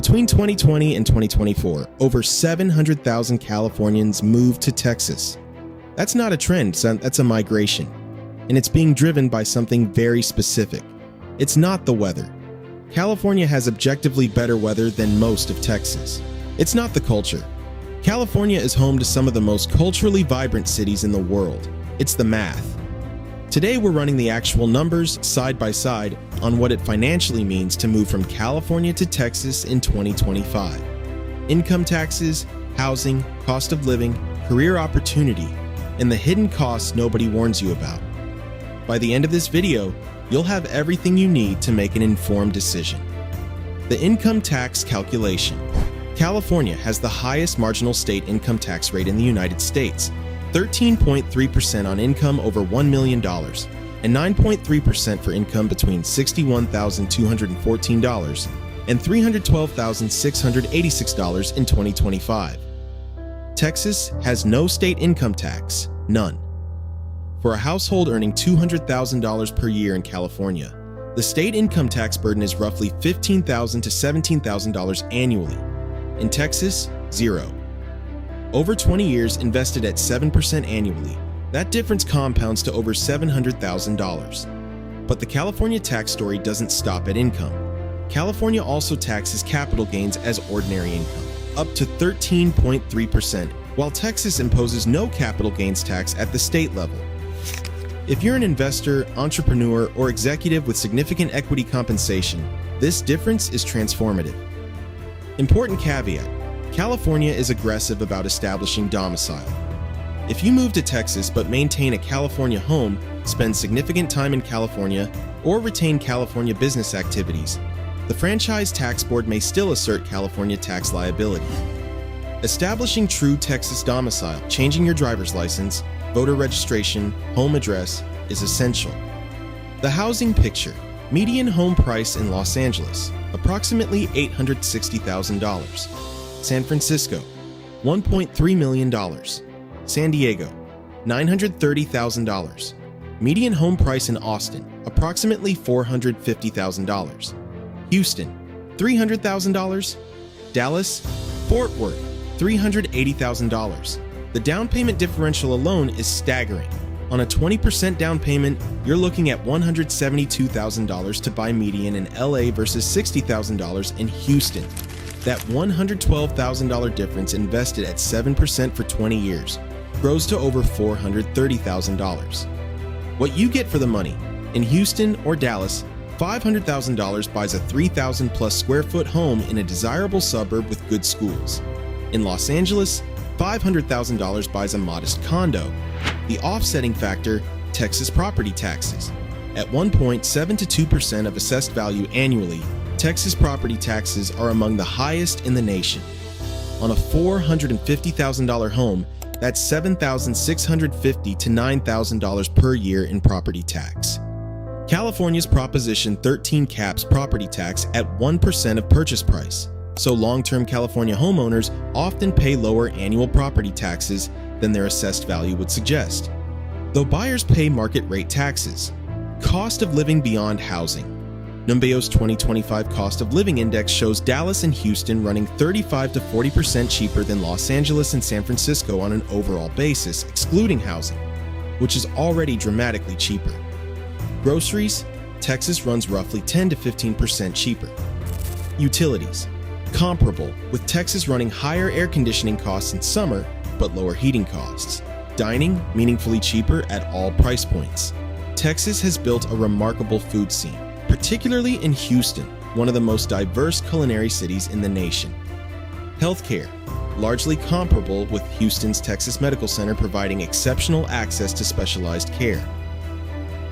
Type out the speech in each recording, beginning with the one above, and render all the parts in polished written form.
Between 2020 and 2024, over 700,000 Californians moved to Texas. That's not a trend, that's a migration. And it's being driven by something very specific. It's not the weather. California has objectively better weather than most of Texas. It's not the culture. California is home to some of the most culturally vibrant cities in the world. It's the math. Today we're running the actual numbers side by side on what it financially means to move from California to Texas in 2025. Income taxes, housing, cost of living, career opportunity, and the hidden costs nobody warns you about. By the end of this video, you'll have everything you need to make an informed decision. The income tax calculation. California has the highest marginal state income tax rate in the United States, 13.3% on income over $1 million, and 9.3% for income between $61,214 and $312,686 in 2025. Texas has no state income tax, none. For a household earning $200,000 per year in California, the state income tax burden is roughly $15,000 to $17,000 annually. In Texas, zero. Over 20 years invested at 7% annually, that difference compounds to over $700,000. But the California tax story doesn't stop at income. California also taxes capital gains as ordinary income, up to 13.3%, while Texas imposes no capital gains tax at the state level. If you're an investor, entrepreneur, or executive with significant equity compensation, this difference is transformative. Important caveat: California is aggressive about establishing domicile. If you move to Texas but maintain a California home, spend significant time in California, or retain California business activities, the Franchise Tax Board may still assert California tax liability. Establishing true Texas domicile, changing your driver's license, voter registration, home address, is essential. The housing picture. Median home price in Los Angeles, approximately $860,000. San Francisco, $1.3 million. San Diego, $930,000. Median home price in Austin, approximately $450,000. Houston, $300,000. Dallas, Fort Worth, $380,000. The down payment differential alone is staggering. On a 20% down payment, you're looking at $172,000 to buy median in LA versus $60,000 in Houston. That $112,000 difference invested at 7% for 20 years grows to over $430,000. What you get for the money: in Houston or Dallas, $500,000 buys a 3,000 plus square foot home in a desirable suburb with good schools. In Los Angeles, $500,000 buys a modest condo. The offsetting factor: Texas property taxes. At 1.7 to 2% of assessed value annually, Texas property taxes are among the highest in the nation. On a $450,000 home, that's $7,650 to $9,000 per year in property tax. California's Proposition 13 caps property tax at 1% of purchase price, so long-term California homeowners often pay lower annual property taxes than their assessed value would suggest, though buyers pay market rate taxes. Cost of living beyond housing. Numbeo's 2025 Cost of Living Index shows Dallas and Houston running 35 to 40% cheaper than Los Angeles and San Francisco on an overall basis, excluding housing, which is already dramatically cheaper. Groceries. Texas runs roughly 10 to 15% cheaper. Utilities. Comparable, with Texas running higher air conditioning costs in summer, but lower heating costs. Dining, meaningfully cheaper at all price points. Texas has built a remarkable food scene, particularly in Houston, one of the most diverse culinary cities in the nation. Healthcare, largely comparable, with Houston's Texas Medical Center providing exceptional access to specialized care.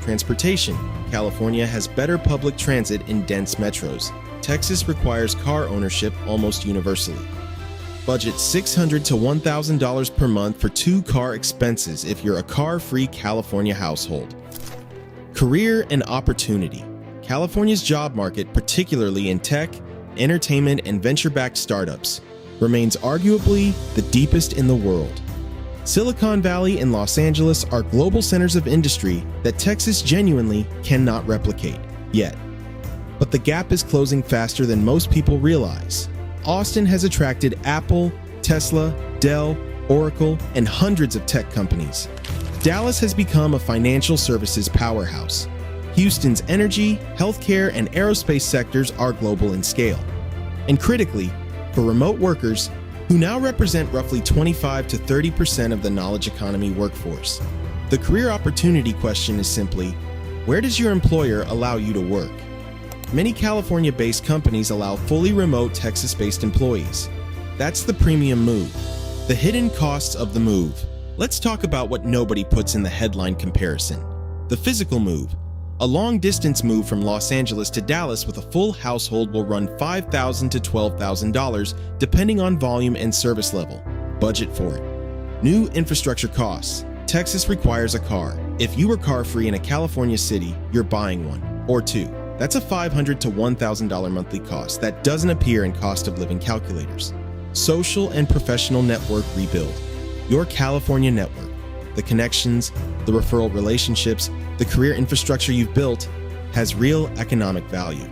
Transportation, California has better public transit in dense metros. Texas requires car ownership almost universally. Budget $600 to $1,000 per month for 2-car expenses if you're a car-free California household. Career and opportunity. California's job market, particularly in tech, entertainment, and venture-backed startups, remains arguably the deepest in the world. Silicon Valley and Los Angeles are global centers of industry that Texas genuinely cannot replicate, yet. But the gap is closing faster than most people realize. Austin has attracted Apple, Tesla, Dell, Oracle, and hundreds of tech companies. Dallas has become a financial services powerhouse. Houston's energy, healthcare, and aerospace sectors are global in scale. And critically, for remote workers, who now represent roughly 25 to 30% of the knowledge economy workforce, the career opportunity question is simply, where does your employer allow you to work? Many California-based companies allow fully remote Texas-based employees. That's the premium move. The hidden costs of the move. Let's talk about what nobody puts in the headline comparison. The physical move. A long-distance move from Los Angeles to Dallas with a full household will run $5,000 to $12,000 depending on volume and service level. Budget for it. New infrastructure costs. Texas requires a car. If you were car-free in a California city, you're buying one, or two. That's a $500 to $1,000 monthly cost that doesn't appear in cost of living calculators. Social and professional network rebuild. Your California network, the connections, the referral relationships, the career infrastructure you've built has real economic value.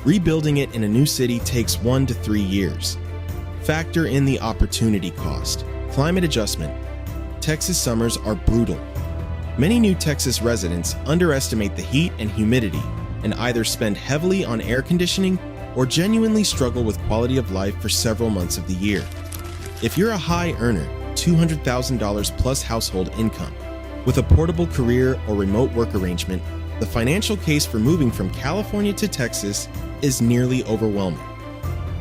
Rebuilding it in a new city takes 1 to 3 years. Factor in the opportunity cost. Climate adjustment. Texas summers are brutal. Many new Texas residents underestimate the heat and humidity and either spend heavily on air conditioning or genuinely struggle with quality of life for several months of the year. If you're a high earner, $200,000 plus household income, with a portable career or remote work arrangement, the financial case for moving from California to Texas is nearly overwhelming.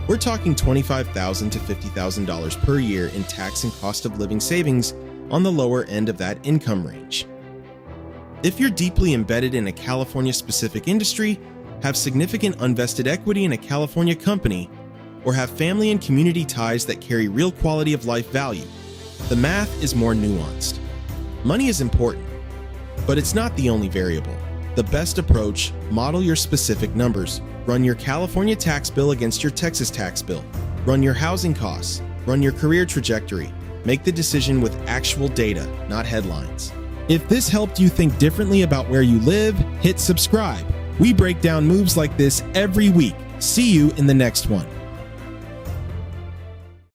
We're talking $25,000 to $50,000 per year in tax and cost of living savings on the lower end of that income range. If you're deeply embedded in a California-specific industry, have significant unvested equity in a California company, or have family and community ties that carry real quality of life value, the math is more nuanced. Money is important, but it's not the only variable. The best approach, model your specific numbers. Run your California tax bill against your Texas tax bill. Run your housing costs. Run your career trajectory. Make the decision with actual data, not headlines. If this helped you think differently about where you live, hit subscribe. We break down moves like this every week. See you in the next one.